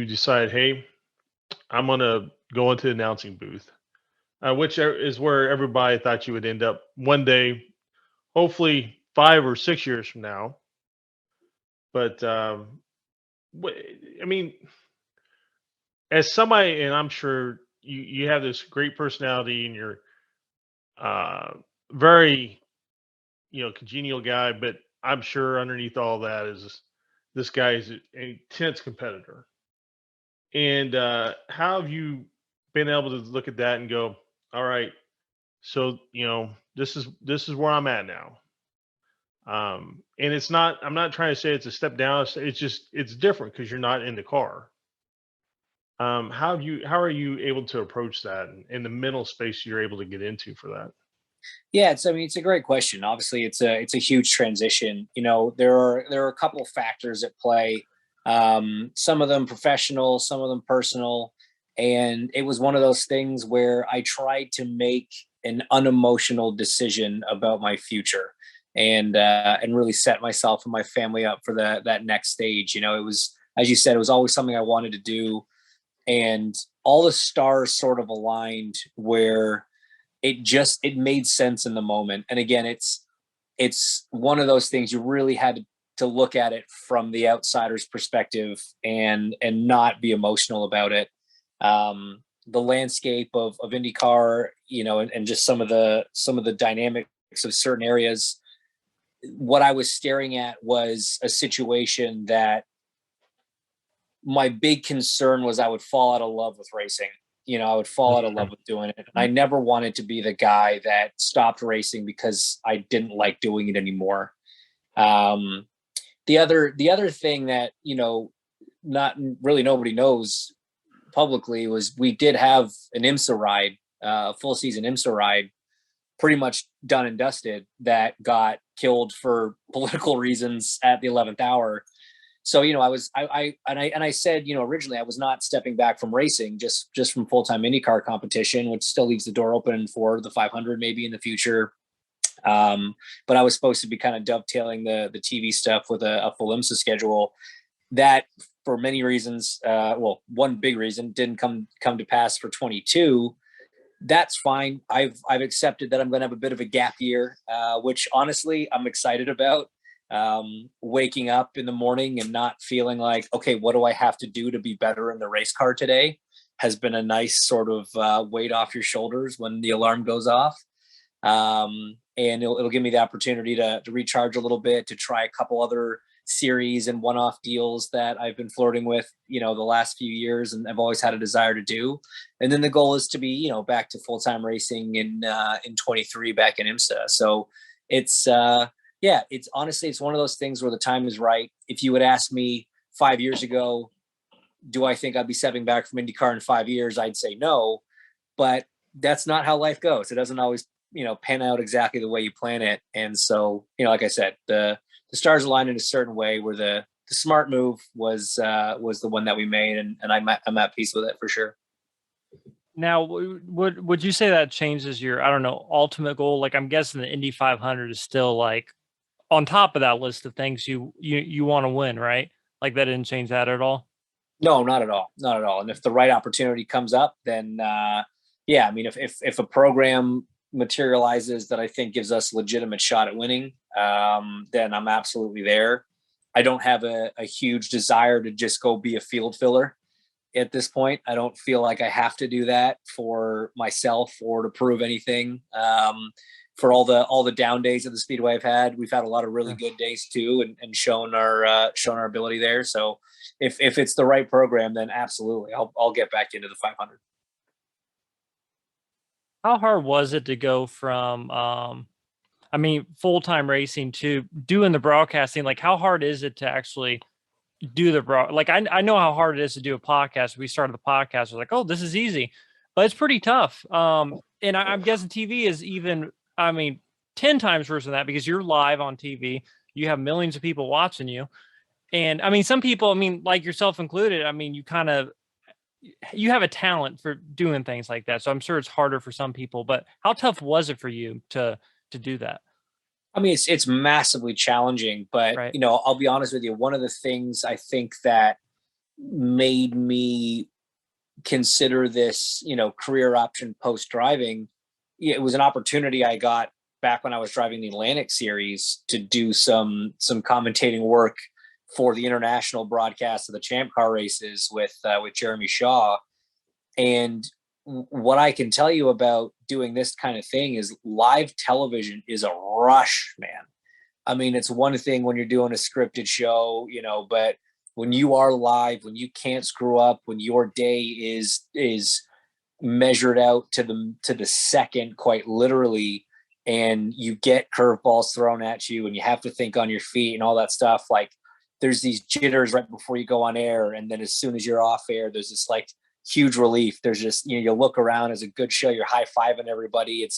decide, hey, I'm gonna go into the announcing booth, which is where everybody thought you would end up one day, hopefully 5 or 6 years from now. But I mean, as somebody, and I'm sure you have this great personality, and you're very congenial guy, but I'm sure underneath all that is this guy is an intense competitor. And how have you been able to look at that and go, all right, so this is where I'm at now. And I'm not trying to say it's a step down. It's different because you're not in the car. How are you able to approach that, and the mental space you're able to get into for that? Yeah, it's a great question. Obviously, it's a huge transition. There are a couple factors at play. Some of them professional, some of them personal, and it was one of those things where I tried to make an unemotional decision about my future, and really set myself and my family up for that next stage. It was, as you said, it was always something I wanted to do, and all the stars sort of aligned where it made sense in the moment. And again, it's one of those things you really had to look at it from the outsider's perspective and not be emotional about it. The landscape of IndyCar, and just some of the dynamics of certain areas. What I was staring at was a situation that my big concern was I would fall out of love with racing. I would fall out of love with doing it. And I never wanted to be the guy that stopped racing because I didn't like doing it anymore. The other thing that, not really nobody knows publicly was we did have an IMSA ride, a full season IMSA ride, pretty much done and dusted, that got killed for political reasons at the 11th hour. So, I said, originally I was not stepping back from racing, just from full-time IndyCar competition, which still leaves the door open for the 500 maybe in the future. But I was supposed to be kind of dovetailing the TV stuff with a full IMSA schedule that, for many reasons, one big reason, didn't come to pass for 22. That's fine. I've accepted that I'm going to have a bit of a gap year, which honestly I'm excited about. Waking up in the morning and not feeling like, okay, what do I have to do to be better in the race car today, has been a nice sort of weight off your shoulders when the alarm goes off. And it'll give me the opportunity to recharge a little bit, to try a couple other series and one-off deals that I've been flirting with, the last few years, and I've always had a desire to do. And then the goal is to be, back to full-time racing in 23 back in IMSA. So it's yeah, it's honestly, it's one of those things where the time is right. If you would ask me 5 years ago, do I think I'd be stepping back from IndyCar in 5 years? I'd say no, but that's not how life goes. It doesn't always, pan out exactly the way you plan it. And so, like I said, the stars aligned in a certain way where the smart move was the one that we made. And I'm at peace with it for sure. Now, would you say that changes your, I don't know, ultimate goal? Like, I'm guessing the Indy 500 is still like on top of that list of things you want to win, right? Like that didn't change that at all. No, not at all. Not at all. And if the right opportunity comes up, then yeah, I mean, if a program materializes that I think gives us a legitimate shot at winning, then I'm absolutely there. I don't have a huge desire to just go be a field filler at this point. I don't feel like I have to do that for myself or to prove anything. For all the down days of the Speedway I've had, we've had a lot of really good days too, and shown our ability there. So if it's the right program, then absolutely, I'll get back into the 500. How hard was it to go from, full-time racing to doing the broadcasting? Like, how hard is it to actually do the like I know how hard it is to do a podcast. We started the podcast, I was like, oh, this is easy, but it's pretty tough. And I'm guessing TV is even 10 times worse than that, because you're live on TV, you have millions of people watching you. And some people, like yourself included, you have a talent for doing things like that, so I'm sure it's harder for some people. But how tough was it for you to do that? It's massively challenging, but Right. I'll be honest with you. One of the things I think that made me consider this, career option post driving, it was an opportunity I got back when I was driving the Atlantic Series to do some commentating work for the international broadcast of the Champ Car races with Jeremy Shaw. And what I can tell you about doing this kind of thing is live television is a rush, man. It's one thing when you're doing a scripted show, but when you are live, when you can't screw up, when your day is measured out to the second, quite literally, and you get curveballs thrown at you and you have to think on your feet and all that stuff, like there's these jitters right before you go on air. And then as soon as you're off air, there's this like huge relief. There's just, you look around as a good show, you're high-fiving everybody.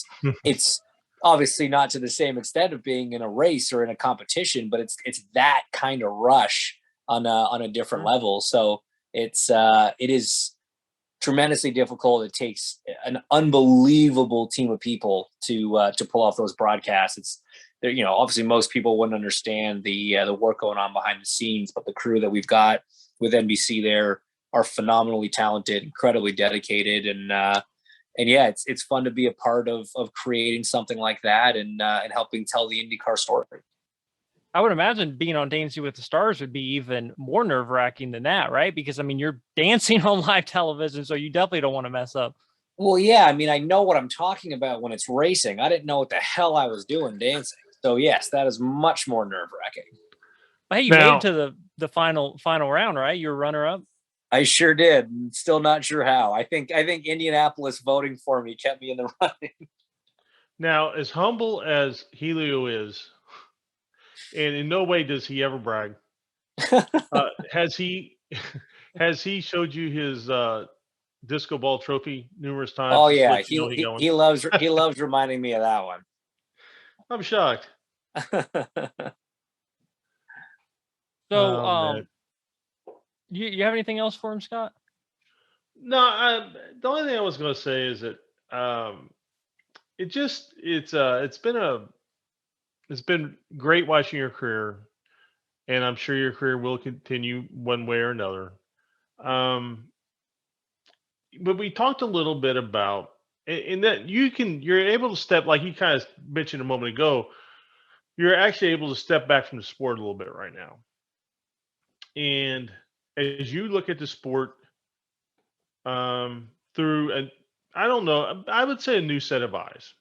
It's obviously not to the same extent of being in a race or in a competition, but it's that kind of rush on a different level. So it is tremendously difficult. It takes an unbelievable team of people to pull off those broadcasts. It's there, obviously most people wouldn't understand the work going on behind the scenes, but the crew that we've got with NBC there are phenomenally talented, incredibly dedicated, and yeah, it's fun to be a part of creating something like that and helping tell the IndyCar story. I would imagine being on Dancing with the Stars would be even more nerve-wracking than that, right? Because you're dancing on live television, so you definitely don't want to mess up. Well, yeah, I know what I'm talking about when it's racing. I didn't know what the hell I was doing dancing. So yes, that is much more nerve-wracking. But hey, you made it to the final round, right? You were runner-up. I sure did. Still not sure how. I think Indianapolis voting for me kept me in the running. Now, as humble as Helio is, and in no way does he ever brag, has he showed you his disco ball trophy numerous times? Oh yeah, he loves reminding me of that one. I'm shocked. So, you have anything else for him, Scott? No, the only thing I was going to say is that it's been great watching your career, and I'm sure your career will continue one way or another. But we talked a little bit about in that you're able to step, like you kind of mentioned a moment ago, you're actually able to step back from the sport a little bit right now. And as you look at the sport through I don't know, I would say a new set of eyes.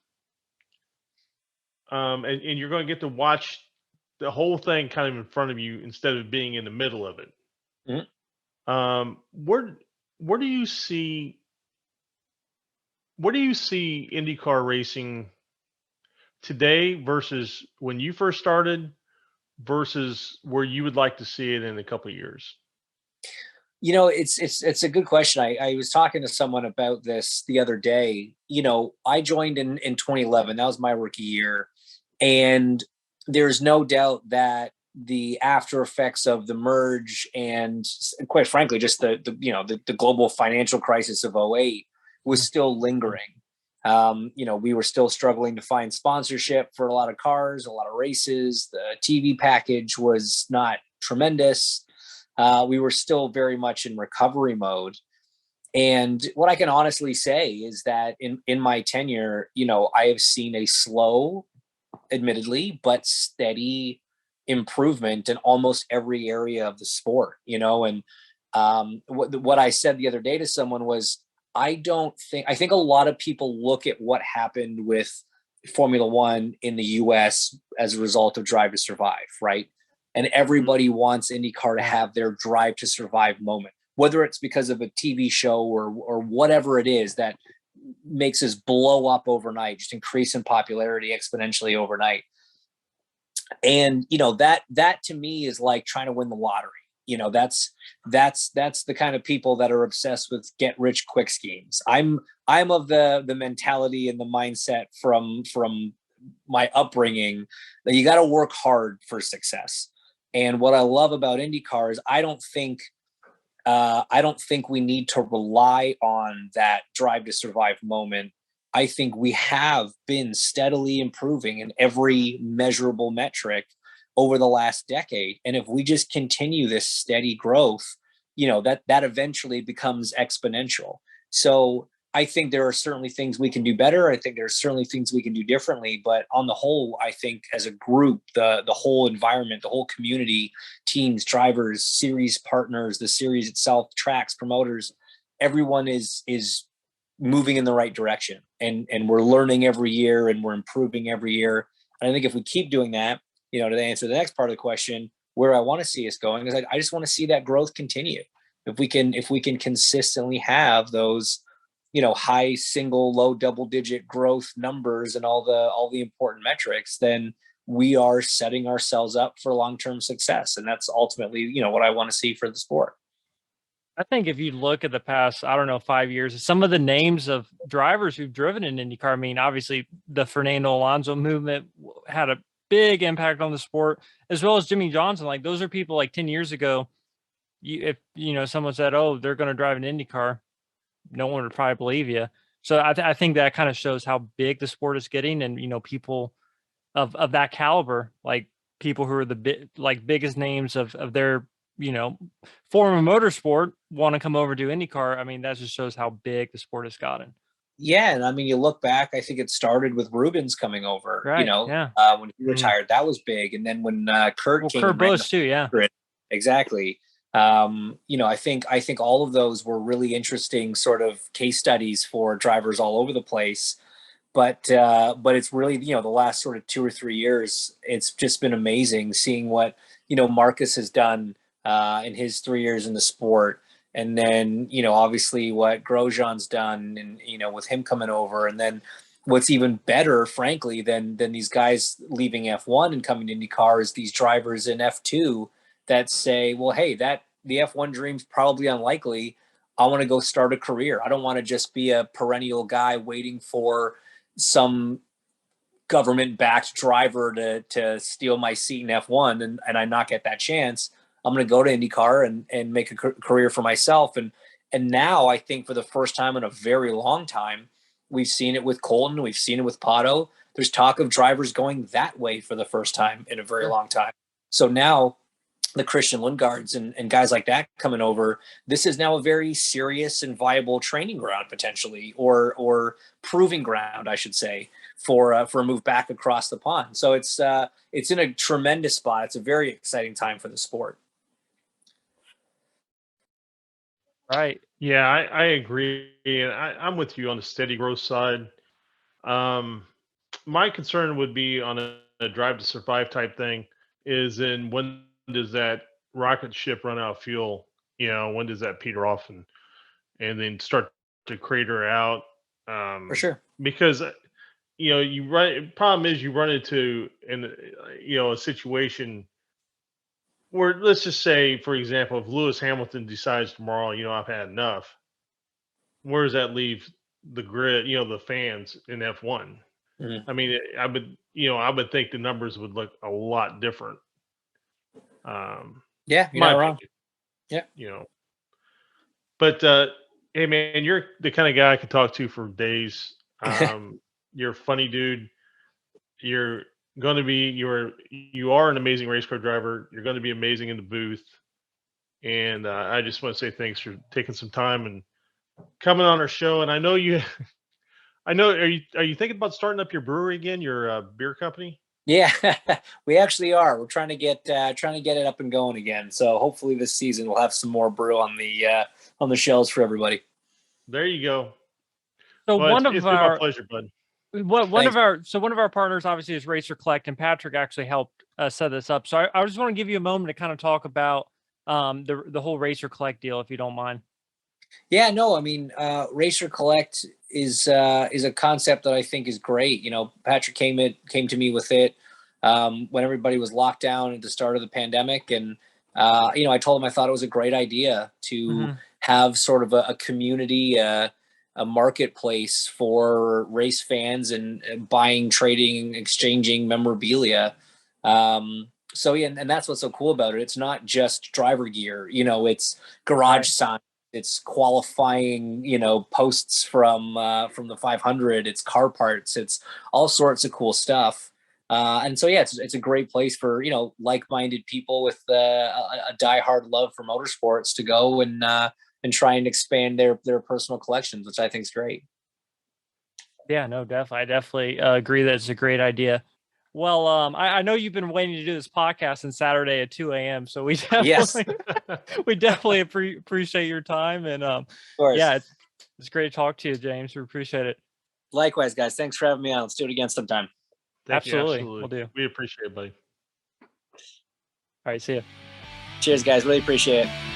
And you're going to get to watch the whole thing kind of in front of you instead of being in the middle of it. Mm-hmm. Where do you see IndyCar racing today versus when you first started versus where you would like to see it in a couple of years? It's a good question. I was talking to someone about this the other day. I joined in 2011. That was my rookie year. And there's no doubt that the after effects of the merge and quite frankly, just the global financial crisis of '08 was still lingering. We were still struggling to find sponsorship for a lot of cars, a lot of races. The TV package was not tremendous. We were still very much in recovery mode. And what I can honestly say is that in my tenure, I have seen a slow, admittedly, but steady improvement in almost every area of the sport, and what I said the other day to someone was, I think a lot of people look at what happened with Formula One in the US as a result of Drive to Survive, right? And everybody wants IndyCar to have their Drive to Survive moment, whether it's because of a TV show or whatever it is that makes us blow up overnight, just increase in popularity exponentially overnight. And that to me is like trying to win the lottery. That's the kind of people that are obsessed with get rich quick schemes. I'm of the mentality and the mindset from my upbringing that you got to work hard for success. And what I love about IndyCar is I don't think we need to rely on that Drive to Survive moment. I think we have been steadily improving in every measurable metric over the last decade. And if we just continue this steady growth, that eventually becomes exponential. So I think there are certainly things we can do better. I think there are certainly things we can do differently. But on the whole, I think as a group, the whole environment, the whole community, teams, drivers, series partners, the series itself, tracks, promoters, everyone is moving in the right direction. And we're learning every year and we're improving every year. And I think if we keep doing that, to answer the next part of the question, where I want to see us going is I just want to see that growth continue. If we can consistently have those, high single, low double digit growth numbers and all the important metrics, then we are setting ourselves up for long-term success. And that's ultimately, what I want to see for the sport. I think if you look at the past, 5 years, some of the names of drivers who've driven in IndyCar, I mean, obviously the Fernando Alonso movement had a big impact on the sport, as well as Jimmy Johnson. Like, those are people like 10 years ago, if someone said, oh, they're going to drive an IndyCar, no one would probably believe you. So I think that kind of shows how big the sport is getting. And, people of that caliber, like people who are the biggest names of their, form of motorsport, want to come over to IndyCar. I mean, that just shows how big the sport has gotten. Yeah, and I mean, you look back, I think it started with Rubens coming over, right, when he retired, that was big. And then when Kurt came, Kurt Busch too, yeah. Exactly. I think all of those were really interesting sort of case studies for drivers all over the place. But it's really, the last sort of 2 or 3 years, it's just been amazing seeing what, Marcus has done in his 3 years in the sport. And then, obviously what Grosjean's done and, with him coming over. And then what's even better, frankly, than these guys leaving F1 and coming to IndyCar is these drivers in F2 that say, well, hey, the F1 dream's probably unlikely. I want to go start a career. I don't want to just be a perennial guy waiting for some government-backed driver to steal my seat in F1 and I not get that chance. I'm going to go to IndyCar and make a career for myself. And now I think for the first time in a very long time, we've seen it with Colton. We've seen it with Pato. There's talk of drivers going that way for the first time in a very long time. So now the Christian Lundgaards and guys like that coming over, this is now a very serious and viable training ground potentially, or proving ground, I should say, for a move back across the pond. So it's in a tremendous spot. It's a very exciting time for the sport. Right. Yeah, I agree. And I'm with you on the steady growth side. My concern would be on a Drive to Survive type thing is in when does that rocket ship run out of fuel? When does that peter off and then start to crater out? For sure. Because Problem is you run into a situation where, let's just say, for example, if Lewis Hamilton decides tomorrow, I've had enough, where does that leave the grid, the fans in F1? Mhm. I mean, I would think the numbers would look a lot different. Yeah, you're my not wrong. opinion, Yeah. But hey, man, you're the kind of guy I could talk to for days. You're a funny dude. You're going to be you are an amazing race car driver. You're going to be amazing in the booth. And I just want to say thanks for taking some time and coming on our show. And I know you. I know. Are you thinking about starting up your brewery again? Your beer company? Yeah, we actually are. We're trying to get it up and going again. So hopefully this season we'll have some more brew on the shelves for everybody. There you go. So Well, one it's of been my our pleasure, bud. one of our partners obviously is Racer Collect, and Patrick actually helped set this up. So I just want to give you a moment to kind of talk about the whole Racer Collect deal, if you don't mind. Yeah, no, I mean, Racer Collect is a concept that I think is great. Patrick came to me with it when everybody was locked down at the start of the pandemic, and I told him I thought it was a great idea to have sort of a community, a marketplace for race fans and buying, trading, exchanging memorabilia. So yeah, and that's what's so cool about it. It's not just driver gear, it's garage signs. It's qualifying, posts from the 500. It's car parts. It's all sorts of cool stuff. And so, yeah, it's a great place for, like-minded people with a diehard love for motorsports to go and try and expand their personal collections, which I think is great. Yeah, no, definitely. I definitely agree that it's a great idea. Well, I know you've been waiting to do this podcast on Saturday at 2 a.m. So we definitely, we definitely appreciate your time. And yeah, it's great to talk to you, James. We appreciate it. Likewise, guys. Thanks for having me on. Let's do it again sometime. Absolutely. We'll do. We appreciate it, buddy. All right. See you. Cheers, guys. Really appreciate it.